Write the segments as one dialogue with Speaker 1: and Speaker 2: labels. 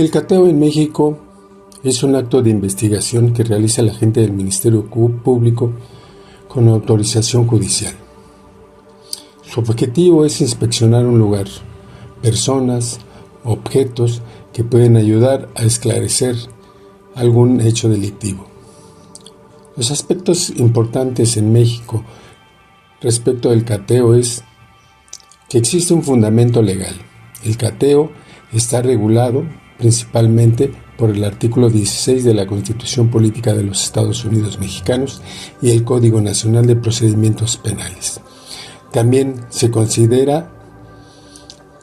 Speaker 1: El cateo en México es un acto de investigación que realiza el agente del Ministerio Público con autorización judicial. Su objetivo es inspeccionar un lugar, personas, objetos que pueden ayudar a esclarecer algún hecho delictivo. Los aspectos importantes en México respecto del cateo es que existe un fundamento legal. El cateo está regulado principalmente por el artículo 16 de la Constitución Política de los Estados Unidos Mexicanos y el Código Nacional de Procedimientos Penales. También se considera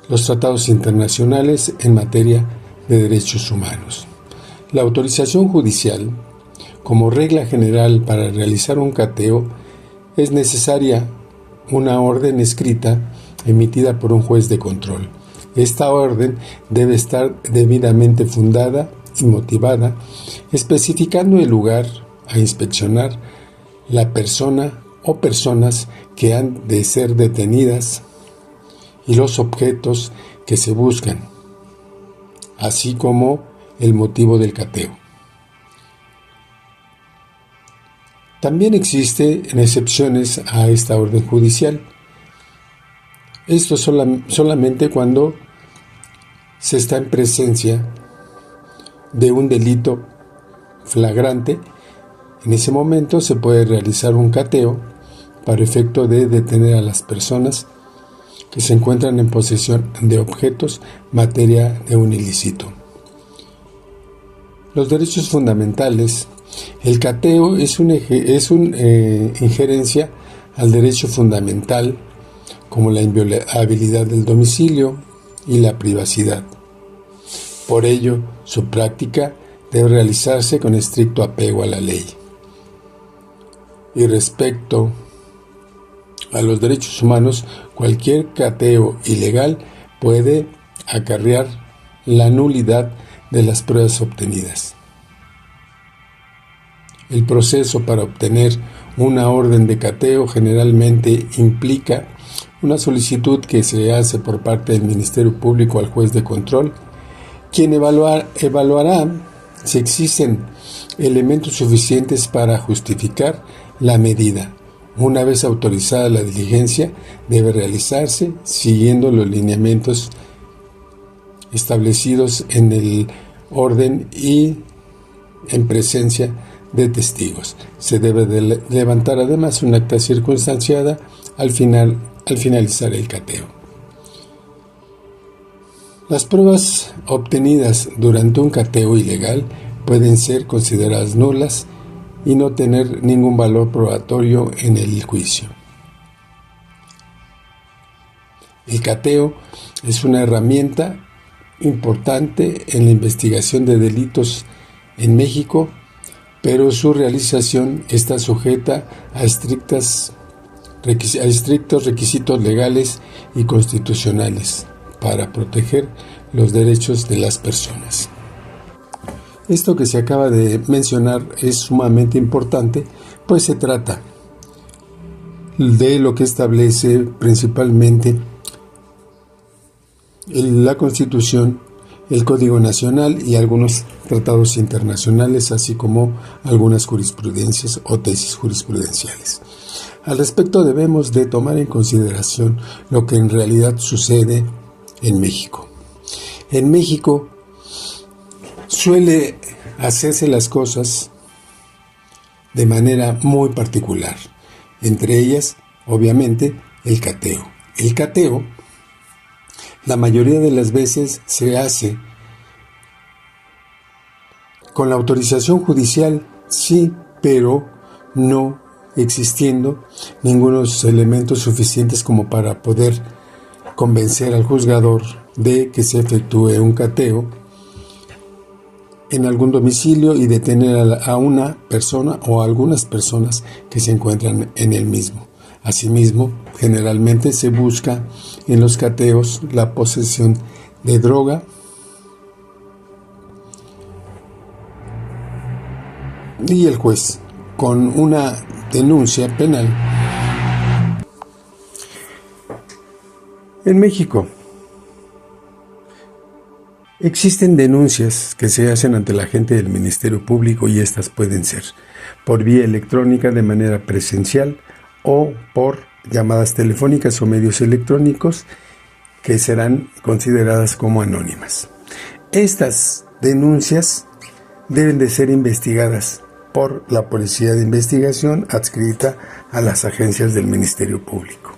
Speaker 1: los tratados internacionales en materia de derechos humanos. La autorización judicial, como regla general para realizar un cateo, es necesaria una orden escrita emitida por un juez de control. Esta orden debe estar debidamente fundada y motivada, especificando el lugar a inspeccionar, la persona o personas que han de ser detenidas y los objetos que se buscan, así como el motivo del cateo. También existen excepciones a esta orden judicial. Esto solamente cuando se está en presencia de un delito flagrante. En ese momento se puede realizar un cateo para efecto de detener a las personas que se encuentran en posesión de objetos materia de un ilícito. Los derechos fundamentales. El cateo es una injerencia al derecho fundamental como la inviolabilidad del domicilio y la privacidad. Por ello, su práctica debe realizarse con estricto apego a la ley. Y respecto a los derechos humanos, cualquier cateo ilegal puede acarrear la nulidad de las pruebas obtenidas. El proceso para obtener una orden de cateo generalmente implica una solicitud que se hace por parte del Ministerio Público al juez de control, quien evaluará si existen elementos suficientes para justificar la medida. Una vez autorizada la diligencia, debe realizarse siguiendo los lineamientos establecidos en el orden y en presencia de testigos. Se debe de levantar además un acta circunstanciada al finalizar el cateo. Las pruebas obtenidas durante un cateo ilegal pueden ser consideradas nulas y no tener ningún valor probatorio en el juicio. El cateo es una herramienta importante en la investigación de delitos en México, pero su realización está sujeta a estrictos requisitos legales y constitucionales para proteger los derechos de las personas. Esto que se acaba de mencionar es sumamente importante, pues se trata de lo que establece principalmente la Constitución, el Código Nacional y algunos tratados internacionales, así como algunas jurisprudencias o tesis jurisprudenciales. Al respecto, debemos de tomar en consideración lo que en realidad sucede en México. En México suele hacerse las cosas de manera muy particular, entre ellas, obviamente, el cateo. El cateo, la mayoría de las veces, se hace con la autorización judicial, sí, pero no existiendo ningunos elementos suficientes como para poder convencer al juzgador de que se efectúe un cateo en algún domicilio y detener a una persona o a algunas personas que se encuentran en el mismo. Asimismo, generalmente se busca en los cateos la posesión de droga y el juez, con una denuncia penal. En México Existen denuncias que se hacen ante la gente del Ministerio Público y estas pueden ser por vía electrónica de manera presencial o por llamadas telefónicas o medios electrónicos que serán consideradas como anónimas. Estas denuncias deben de ser investigadas por la Policía de Investigación adscrita a las agencias del Ministerio Público.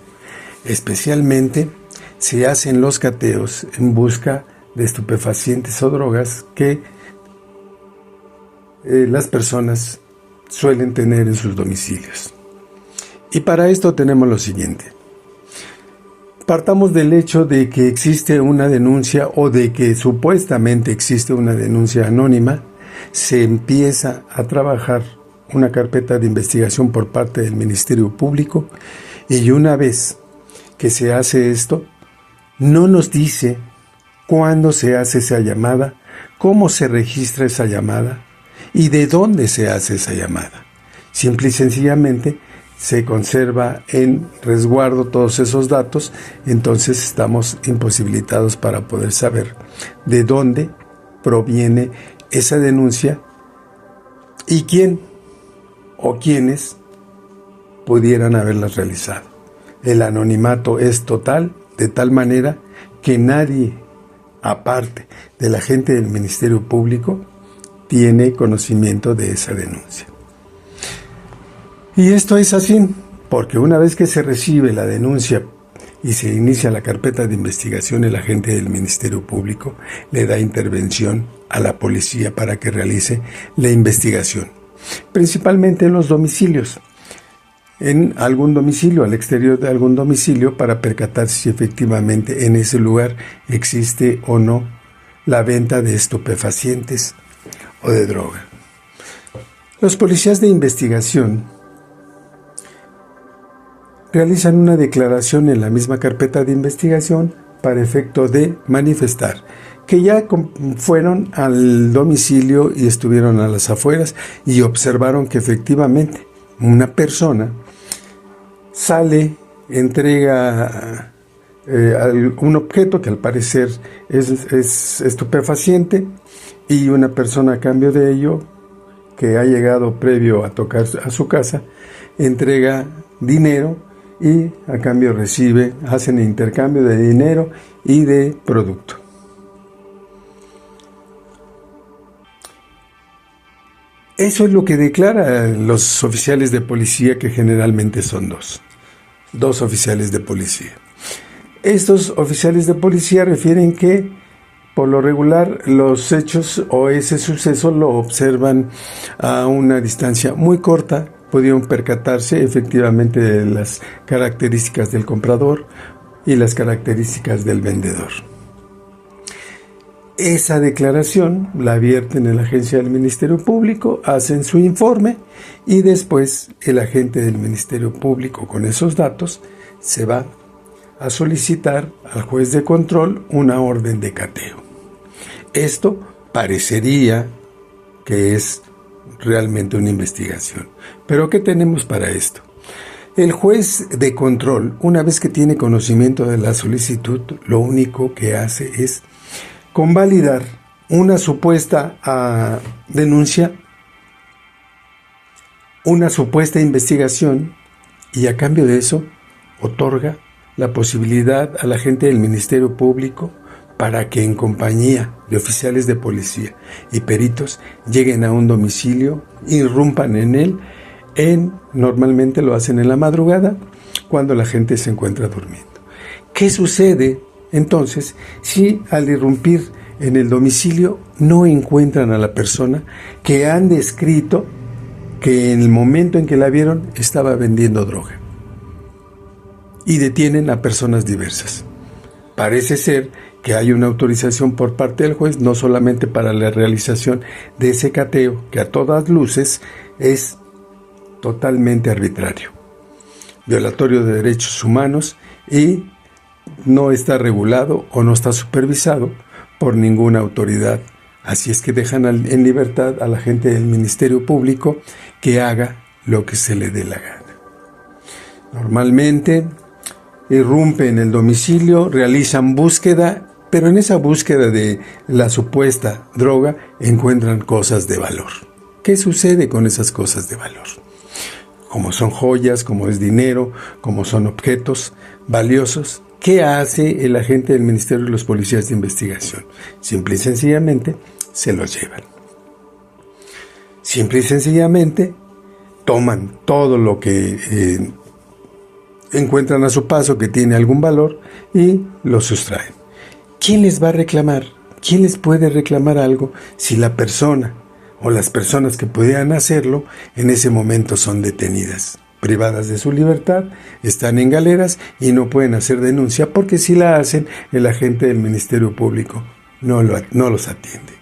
Speaker 1: Especialmente se hacen los cateos en busca de estupefacientes o drogas que las personas suelen tener en sus domicilios. Y para esto tenemos lo siguiente. Partamos del hecho de que existe una denuncia o de que supuestamente existe una denuncia anónima. Se empieza a trabajar una carpeta de investigación por parte del Ministerio Público y una vez que se hace esto, no nos dice cuándo se hace esa llamada, cómo se registra esa llamada y de dónde se hace esa llamada. Simple y sencillamente se conserva en resguardo todos esos datos, entonces estamos imposibilitados para poder saber de dónde proviene esa denuncia y quién o quiénes pudieran haberlas realizado. El anonimato es total, de tal manera que nadie, aparte de la gente del Ministerio Público, tiene conocimiento de esa denuncia. Y esto es así, porque una vez que se recibe la denuncia y se inicia la carpeta de investigación, el agente del Ministerio Público le da intervención a la policía para que realice la investigación, principalmente en los domicilios, en algún domicilio, al exterior de algún domicilio, para percatarse si efectivamente en ese lugar existe o no la venta de estupefacientes o de droga. Los policías de investigación realizan una declaración en la misma carpeta de investigación para efecto de manifestar que ya fueron al domicilio y estuvieron a las afueras y observaron que efectivamente una persona sale, entrega un objeto que al parecer es estupefaciente y una persona a cambio de ello, que ha llegado previo a tocar a su casa, entrega dinero y a cambio hacen intercambio de dinero y de producto. Eso es lo que declaran los oficiales de policía, que generalmente son dos oficiales de policía. Estos oficiales de policía refieren que por lo regular los hechos o ese suceso lo observan a una distancia muy corta. Pudieron percatarse efectivamente de las características del comprador y las características del vendedor. Esa declaración la vierten en la agencia del Ministerio Público, hacen su informe y después el agente del Ministerio Público con esos datos se va a solicitar al juez de control una orden de cateo. Esto parecería que es realmente una investigación. ¿Pero qué tenemos para esto? El juez de control, una vez que tiene conocimiento de la solicitud, lo único que hace es convalidar una supuesta denuncia, una supuesta investigación, y a cambio de eso otorga la posibilidad a la gente del Ministerio Público para que en compañía de oficiales de policía y peritos lleguen a un domicilio, irrumpan en él, normalmente lo hacen en la madrugada cuando la gente se encuentra durmiendo. ¿Qué sucede entonces si al irrumpir en el domicilio no encuentran a la persona que han descrito que en el momento en que la vieron estaba vendiendo droga? Y detienen a personas diversas. Parece ser que hay una autorización por parte del juez, no solamente para la realización de ese cateo, que a todas luces es totalmente arbitrario, violatorio de derechos humanos y no está regulado o no está supervisado por ninguna autoridad. Así es que dejan en libertad a la gente del Ministerio Público que haga lo que se le dé la gana. Normalmente irrumpen en el domicilio, realizan búsqueda Pero en esa búsqueda de la supuesta droga encuentran cosas de valor. ¿Qué sucede con esas cosas de valor? Como son joyas, como es dinero, como son objetos valiosos, ¿qué hace el agente del ministerio y los policías de investigación? Simple y sencillamente se los llevan. Simple y sencillamente toman todo lo que encuentran a su paso que tiene algún valor y lo sustraen. ¿Quién les va a reclamar? ¿Quién les puede reclamar algo si la persona o las personas que pudieran hacerlo en ese momento son detenidas, privadas de su libertad, están en galeras y no pueden hacer denuncia porque si la hacen, el agente del Ministerio Público no los atiende,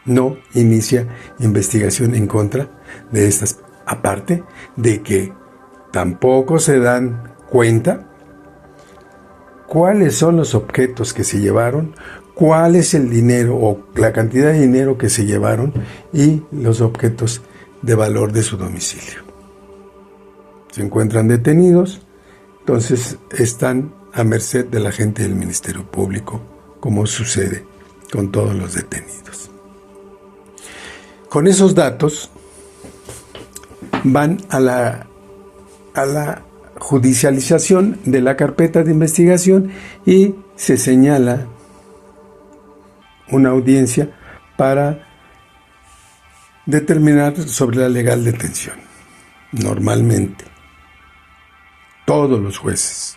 Speaker 1: no inicia investigación en contra de estas, aparte de que tampoco se dan cuenta cuáles son los objetos que se llevaron, cuál es el dinero o la cantidad de dinero que se llevaron y los objetos de valor de su domicilio. Se encuentran detenidos, entonces están a merced de la gente del Ministerio Público, como sucede con todos los detenidos. Con esos datos van a la judicialización de la carpeta de investigación y se señala una audiencia para determinar sobre la legal detención. Normalmente, todos los jueces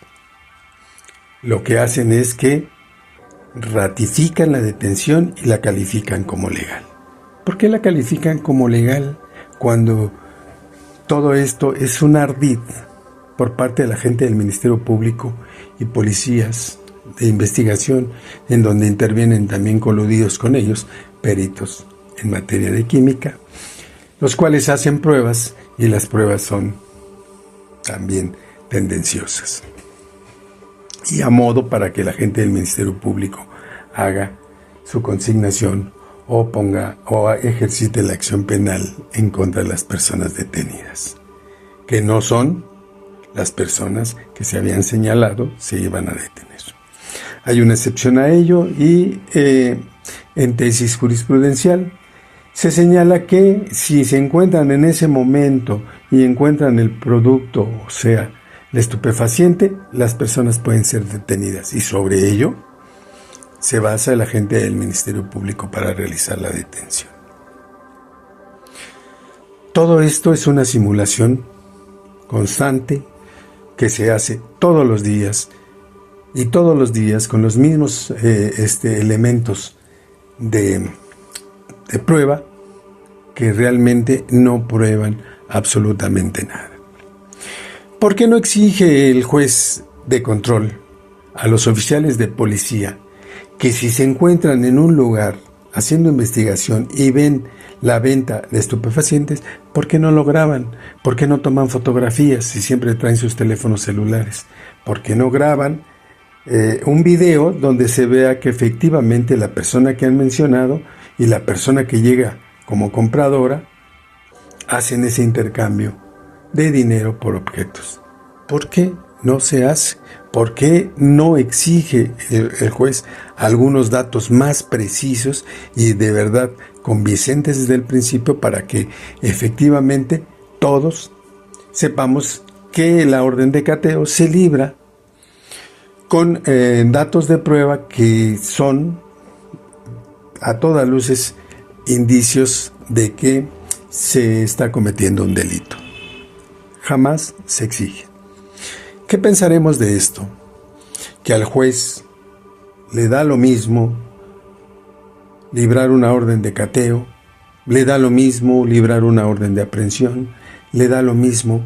Speaker 1: lo que hacen es que ratifican la detención y la califican como legal. ¿Por qué la califican como legal cuando todo esto es un ardid por parte de la gente del Ministerio Público y policías de investigación, en donde intervienen también coludidos con ellos peritos en materia de química, los cuales hacen pruebas y las pruebas son también tendenciosas y a modo para que la gente del Ministerio Público haga su consignación o ponga o ejercite la acción penal en contra de las personas detenidas, que no son las personas que se habían señalado se iban a detener. Hay una excepción a ello y en tesis jurisprudencial se señala que si se encuentran en ese momento y encuentran el producto, o sea, el estupefaciente, las personas pueden ser detenidas y sobre ello se basa el agente del Ministerio Público para realizar la detención. Todo esto es una simulación constante que se hace todos los días y todos los días con los mismos elementos de prueba que realmente no prueban absolutamente nada. ¿Por qué no exige el juez de control a los oficiales de policía que si se encuentran en un lugar haciendo investigación y ven la venta de estupefacientes, ¿por qué no lo graban? ¿Por qué no toman fotografías si siempre traen sus teléfonos celulares? ¿Por qué no graban un video donde se vea que efectivamente la persona que han mencionado y la persona que llega como compradora hacen ese intercambio de dinero por objetos? ¿Por qué no se hace? ¿Por qué no exige el juez algunos datos más precisos y de verdad convincentes desde el principio para que efectivamente todos sepamos que la orden de cateo se libra con datos de prueba que son a todas luces indicios de que se está cometiendo un delito? Jamás se exige. ¿Qué pensaremos de esto? Que al juez le da lo mismo librar una orden de cateo, le da lo mismo librar una orden de aprehensión, le da lo mismo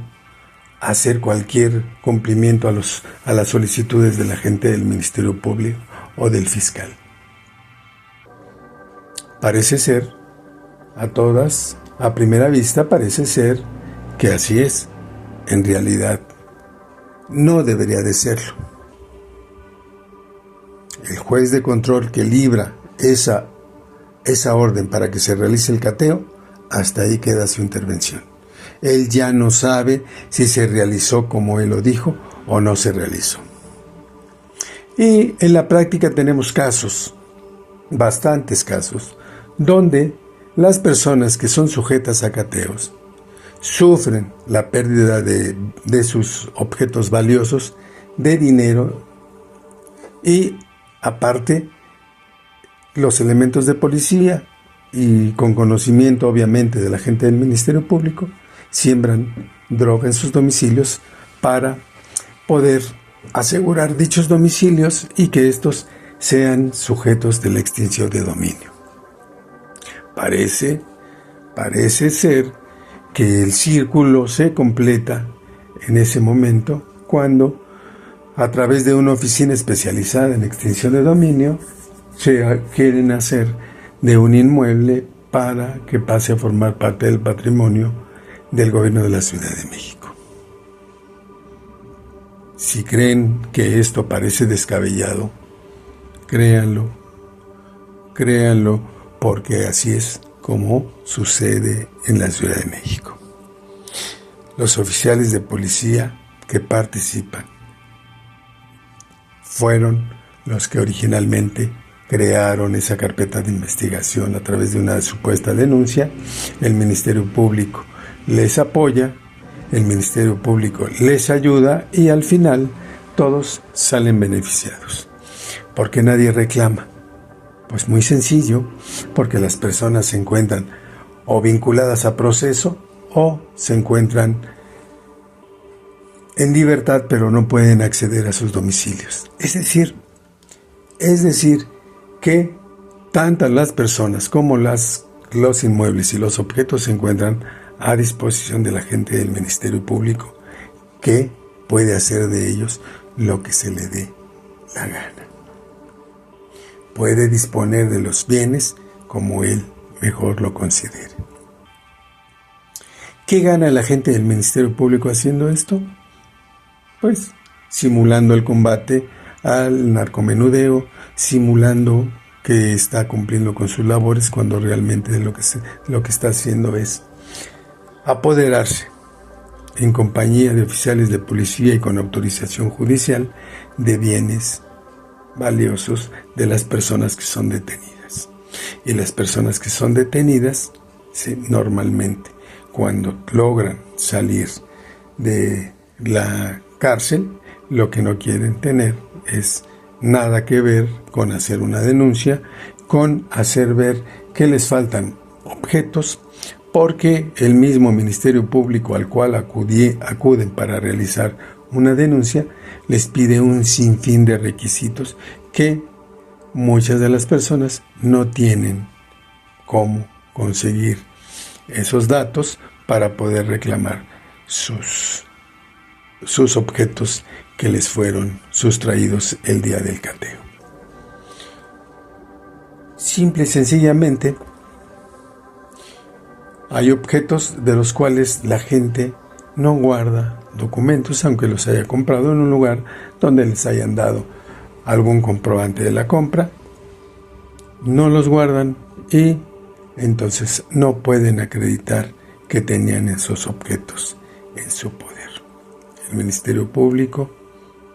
Speaker 1: hacer cualquier cumplimiento a las solicitudes de la gente del Ministerio Público o del fiscal. Parece ser, a primera vista parece ser que así es. En realidad, no debería de serlo. El juez de control que libra esa orden para que se realice el cateo, hasta ahí queda su intervención. Él ya no sabe si se realizó como él lo dijo o no se realizó. Y en la práctica tenemos casos, bastantes casos, donde las personas que son sujetas a cateos sufren la pérdida de sus objetos valiosos, de dinero, y aparte los elementos de policía, y con conocimiento obviamente de la gente del Ministerio Público, siembran droga en sus domicilios para poder asegurar dichos domicilios y que estos sean sujetos de la extinción de dominio. Parece ser que el círculo se completa en ese momento cuando, a través de una oficina especializada en extinción de dominio, se quieren hacer de un inmueble para que pase a formar parte del patrimonio del gobierno de la Ciudad de México. Si creen que esto parece descabellado, créanlo, porque así es como sucede en la Ciudad de México. Los oficiales de policía que participan fueron los que originalmente crearon esa carpeta de investigación a través de una supuesta denuncia. El Ministerio Público les apoya, el Ministerio Público les ayuda y al final todos salen beneficiados. ¿Por qué nadie reclama? Pues muy sencillo, porque las personas se encuentran o vinculadas a proceso o se encuentran en libertad pero no pueden acceder a sus domicilios. Es decir que tanto las personas como los inmuebles y los objetos se encuentran a disposición de la gente del Ministerio Público, que puede hacer de ellos lo que se le dé la gana. Puede disponer de los bienes como él mejor lo considere. ¿Qué gana la gente del Ministerio Público haciendo esto? Pues simulando el combate al narcomenudeo, simulando que está cumpliendo con sus labores cuando realmente lo que está haciendo es apoderarse en compañía de oficiales de policía y con autorización judicial de bienes valiosos de las personas que son detenidas. Y las personas que son detenidas, normalmente cuando logran salir de la cárcel, lo que no quieren tener es nada que ver con hacer una denuncia, con hacer ver que les faltan objetos, porque el mismo Ministerio Público al cual acuden para realizar una denuncia les pide un sinfín de requisitos que muchas de las personas no tienen cómo conseguir esos datos para poder reclamar sus objetos que les fueron sustraídos el día del cateo. Simple y sencillamente, hay objetos de los cuales la gente no guarda documentos, aunque los haya comprado en un lugar donde les hayan dado algún comprobante de la compra. No los guardan y entonces no pueden acreditar que tenían esos objetos en su poder. El Ministerio Público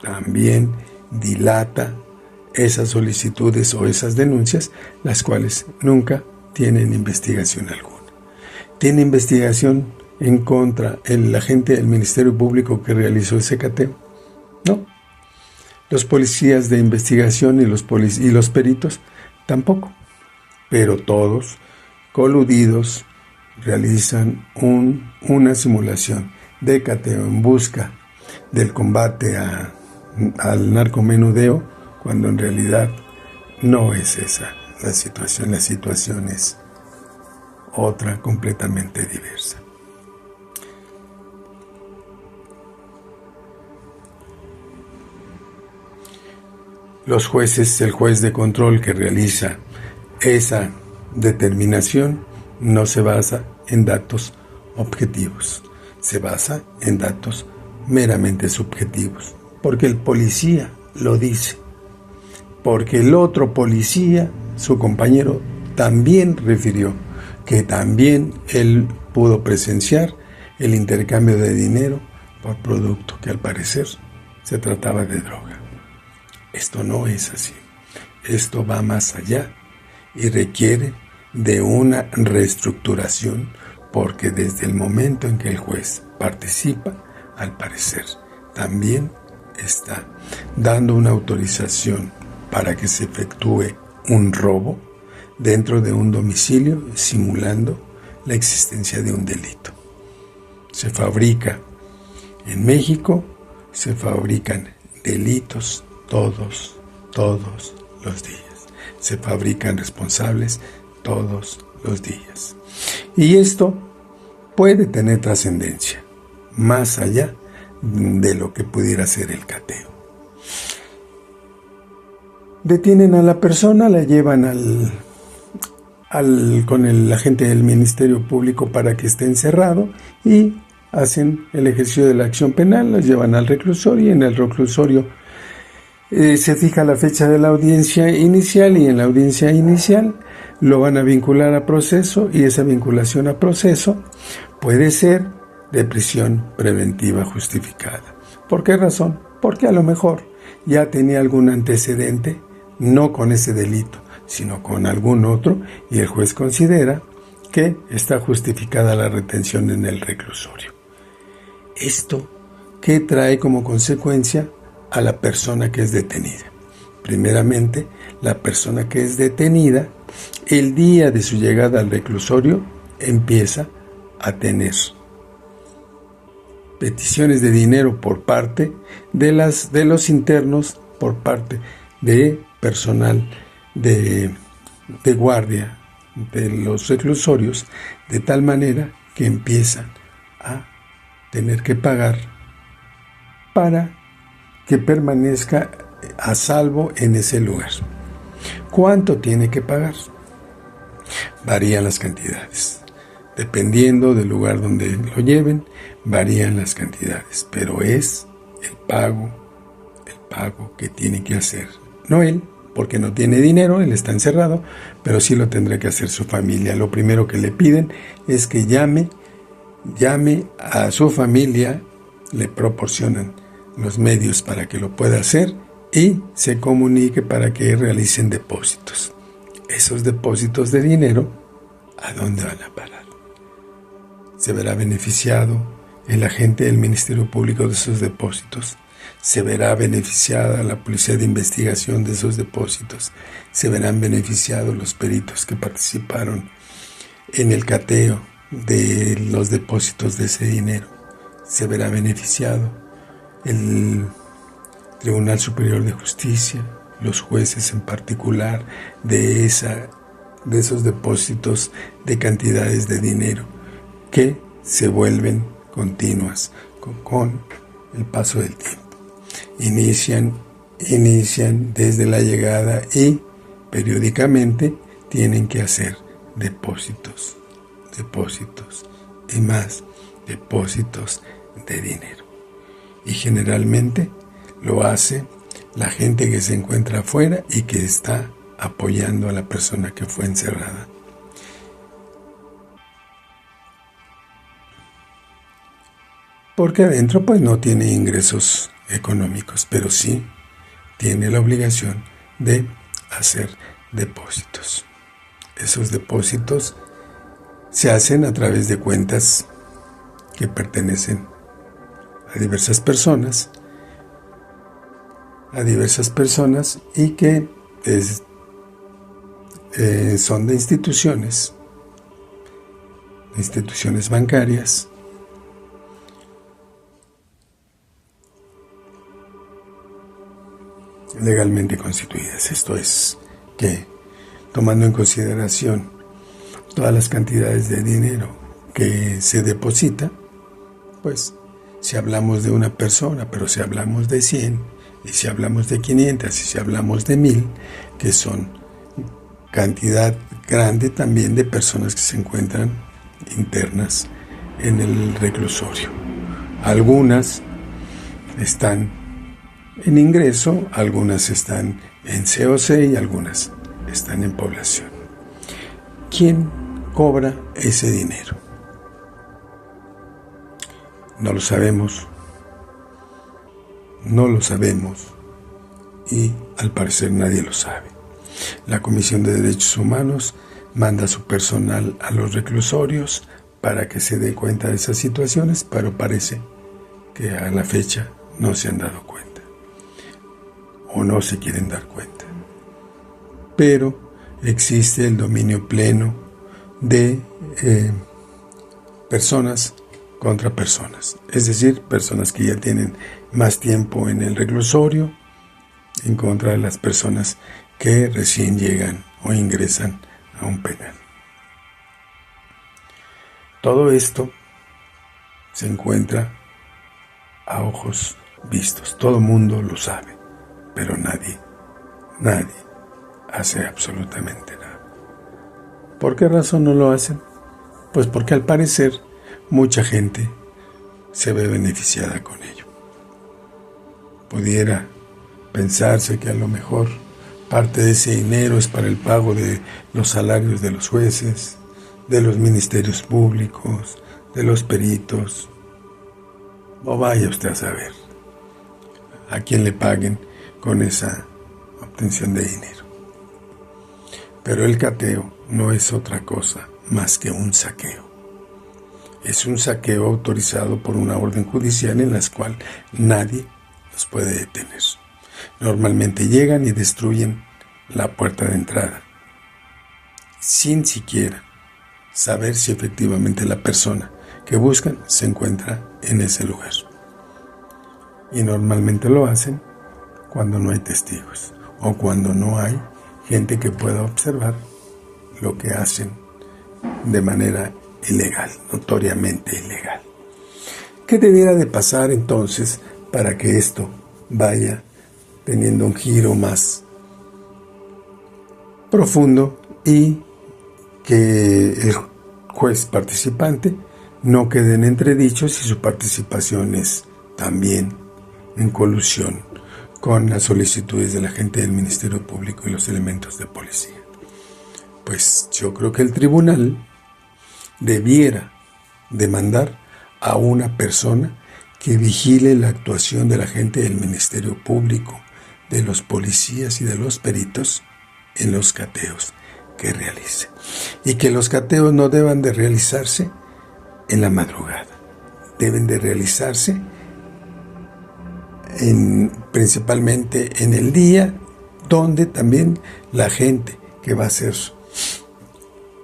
Speaker 1: también dilata esas solicitudes o esas denuncias, las cuales nunca tienen investigación alguna. ¿Tiene investigación en contra el agente del Ministerio Público que realizó ese cateo? No. Los policías de investigación y los peritos tampoco. Pero todos, coludidos, realizan una simulación de cateo en busca del combate al narcomenudeo, cuando en realidad no es esa la situación. La situación es otra completamente diversa. Los jueces, el juez de control que realiza esa determinación no se basa en datos objetivos, se basa en datos meramente subjetivos, porque el policía lo dice, porque el otro policía, su compañero, también refirió que también él pudo presenciar el intercambio de dinero por producto que al parecer se trataba de droga. Esto no es así. Esto va más allá y requiere de una reestructuración, porque desde el momento en que el juez participa, al parecer, también está dando una autorización para que se efectúe un robo dentro de un domicilio, simulando la existencia de un delito. Se fabrica en México, se fabrican delitos todos los días. Se fabrican responsables todos los días. Y esto puede tener trascendencia, más allá de lo que pudiera ser el cateo. Detienen a la persona, la llevan con el agente del Ministerio Público para que esté encerrado y hacen el ejercicio de la acción penal, los llevan al reclusorio y en el reclusorio se fija la fecha de la audiencia inicial y en la audiencia inicial lo van a vincular a proceso y esa vinculación a proceso puede ser de prisión preventiva justificada. ¿Por qué razón? Porque a lo mejor ya tenía algún antecedente, no con ese delito, sino con algún otro, y el juez considera que está justificada la retención en el reclusorio. ¿Esto qué trae como consecuencia a la persona que es detenida? Primeramente, la persona que es detenida, el día de su llegada al reclusorio, empieza a tener peticiones de dinero por parte de los internos, por parte de personal de guardia de los reclusorios, de tal manera que empiezan a tener que pagar para que permanezca a salvo en ese lugar. ¿Cuánto tiene que pagar? Varían las cantidades. Dependiendo del lugar donde lo lleven, varían las cantidades, pero es el pago que tiene que hacer. No él, porque no tiene dinero, él está encerrado, pero sí lo tendrá que hacer su familia. Lo primero que le piden es que llame a su familia, le proporcionan los medios para que lo pueda hacer y se comunique para que realicen depósitos. Esos depósitos de dinero, ¿a dónde van a parar? ¿Se verá beneficiado el agente del Ministerio Público de esos depósitos? ¿Se verá beneficiada la Policía de Investigación de esos depósitos? ¿Se verán beneficiados los peritos que participaron en el cateo de los depósitos de ese dinero? ¿Se verá beneficiado el Tribunal Superior de Justicia, los jueces en particular, de esos depósitos de cantidades de dinero que se vuelven continuas con el paso del tiempo? Inician desde la llegada y periódicamente tienen que hacer depósitos y más depósitos de dinero. Y generalmente lo hace la gente que se encuentra afuera y que está apoyando a la persona que fue encerrada. Porque adentro pues no tiene ingresos económicos, pero sí tiene la obligación de hacer depósitos. Esos depósitos se hacen a través de cuentas que pertenecen a diversas personas y que son de instituciones bancarias legalmente constituidas. Esto es que, tomando en consideración todas las cantidades de dinero que se deposita, pues si hablamos de una persona, pero si hablamos de 100, y si hablamos de 500, y si hablamos de 1000, que son cantidad grande también de personas que se encuentran internas en el reclusorio. Algunas están en ingreso, algunas están en COC y algunas están en población. ¿Quién cobra ese dinero? No lo sabemos y al parecer nadie lo sabe. La Comisión de Derechos Humanos manda a su personal a los reclusorios para que se dé cuenta de esas situaciones, pero parece que a la fecha no se han dado cuenta o no se quieren dar cuenta. Pero existe el dominio pleno de personas contra personas, es decir, personas que ya tienen más tiempo en el reclusorio en contra de las personas que recién llegan o ingresan a un penal. Todo esto se encuentra a ojos vistos, todo el mundo lo sabe, pero nadie hace absolutamente nada. ¿Por qué razón no lo hacen? Pues porque al parecer mucha gente se ve beneficiada con ello. Pudiera pensarse que a lo mejor parte de ese dinero es para el pago de los salarios de los jueces, de los ministerios públicos, de los peritos, o vaya usted a saber a quién le paguen con esa obtención de dinero. Pero el cateo no es otra cosa más que un saqueo. Es un saqueo autorizado por una orden judicial en la cual nadie los puede detener. Normalmente llegan y destruyen la puerta de entrada, sin siquiera saber si efectivamente la persona que buscan se encuentra en ese lugar. Y normalmente lo hacen cuando no hay testigos o cuando no hay gente que pueda observar lo que hacen de manera ilegal, notoriamente ilegal. ¿Qué debiera de pasar entonces para que esto vaya teniendo un giro más profundo y que el juez participante no quede en entredicho si su participación es también en colusión con las solicitudes de la gente del Ministerio Público y los elementos de policía? Pues yo creo que el tribunal debiera demandar a una persona que vigile la actuación de la gente del Ministerio Público, de los policías y de los peritos en los cateos que realice. Y que los cateos no deban de realizarse en la madrugada, deben de realizarse principalmente en el día, donde también la gente que va a ser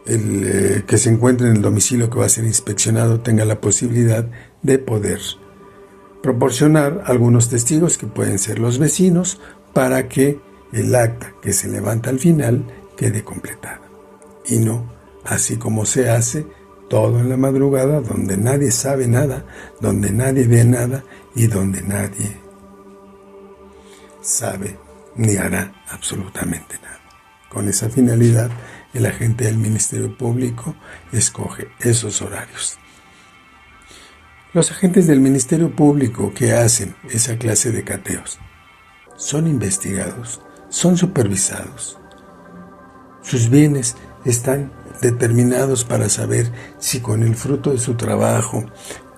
Speaker 1: que se encuentre en el domicilio que va a ser inspeccionado tenga la posibilidad de poder proporcionar algunos testigos que pueden ser los vecinos para que el acta que se levanta al final quede completada y no así como se hace todo en la madrugada, donde nadie sabe nada, donde nadie ve nada y donde nadie sabe ni hará absolutamente nada. Con esa finalidad, el agente del Ministerio Público escoge esos horarios. Los agentes del Ministerio Público que hacen esa clase de cateos son investigados, son supervisados. Sus bienes están determinados para saber si con el fruto de su trabajo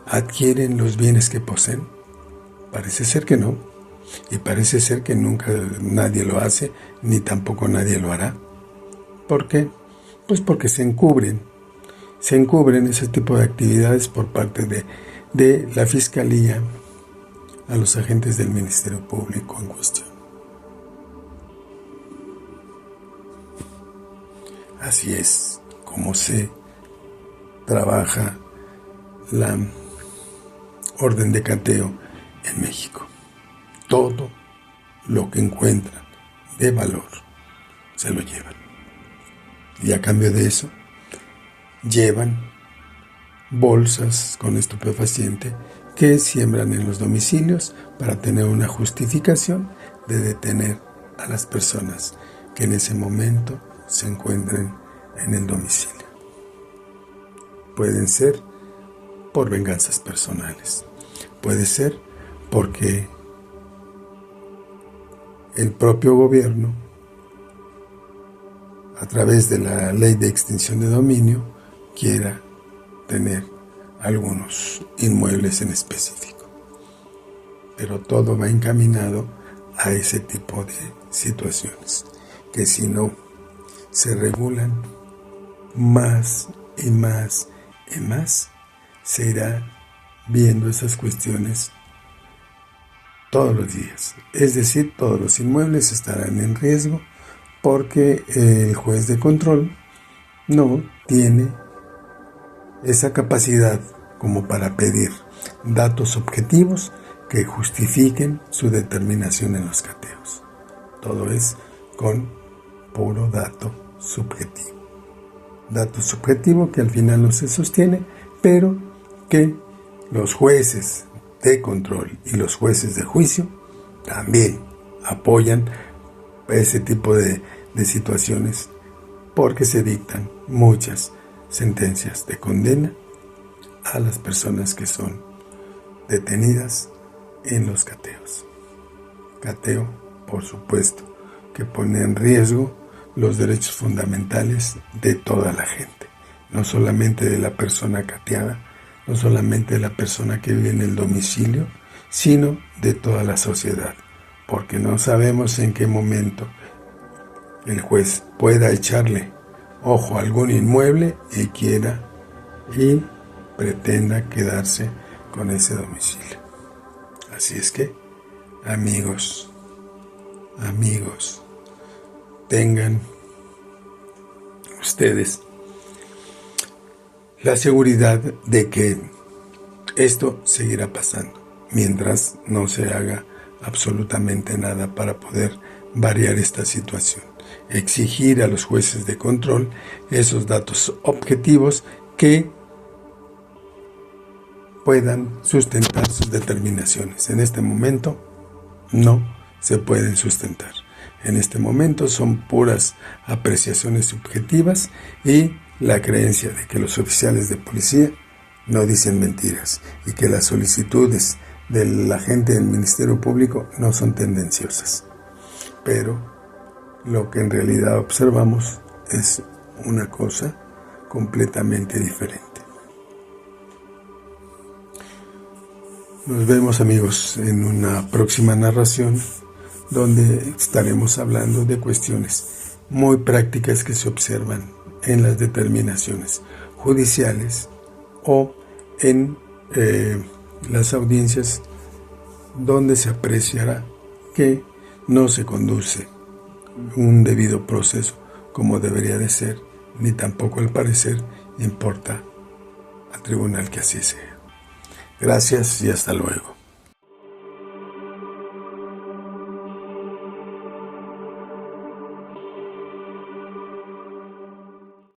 Speaker 1: adquieren los bienes que poseen. Parece ser que no, y parece ser que nunca nadie lo hace, ni tampoco nadie lo hará. ¿Por qué? Pues porque se encubren ese tipo de actividades por parte de la Fiscalía a los agentes del Ministerio Público en cuestión. Así es como se trabaja la orden de cateo en México. Todo lo que encuentran de valor se lo llevan. Y a cambio de eso, llevan bolsas con estupefaciente que siembran en los domicilios para tener una justificación de detener a las personas que en ese momento se encuentren en el domicilio. Pueden ser por venganzas personales, puede ser porque el propio gobierno, a través de la ley de extinción de dominio, quiera tener algunos inmuebles en específico. Pero todo va encaminado a ese tipo de situaciones, que si no se regulan más y más y más, se irá viendo esas cuestiones todos los días. Es decir, todos los inmuebles estarán en riesgo porque el juez de control no tiene esa capacidad como para pedir datos objetivos que justifiquen su determinación en los cateos. Todo es con puro dato subjetivo. Dato subjetivo que al final no se sostiene, pero que los jueces de control y los jueces de juicio también apoyan ese tipo de situaciones, porque se dictan muchas sentencias de condena a las personas que son detenidas en los cateos. Cateo, por supuesto, que pone en riesgo los derechos fundamentales de toda la gente, no solamente de la persona cateada, no solamente de la persona que vive en el domicilio, sino de toda la sociedad, porque no sabemos en qué momento el juez pueda echarle ojo a algún inmueble y quiera y pretenda quedarse con ese domicilio. Así es que, amigos, tengan ustedes la seguridad de que esto seguirá pasando mientras no se haga absolutamente nada para poder variar esta situación. Exigir a los jueces de control esos datos objetivos que puedan sustentar sus determinaciones. En este momento no se pueden sustentar. En este momento son puras apreciaciones subjetivas y la creencia de que los oficiales de policía no dicen mentiras y que las solicitudes de la gente del Ministerio Público no son tendenciosas. Pero lo que en realidad observamos es una cosa completamente diferente. Nos vemos, amigos, en una próxima narración donde estaremos hablando de cuestiones muy prácticas que se observan en las determinaciones judiciales o en las audiencias donde se apreciará que no se conduce un debido proceso como debería de ser, ni tampoco al parecer importa al tribunal que así sea. Gracias y hasta luego.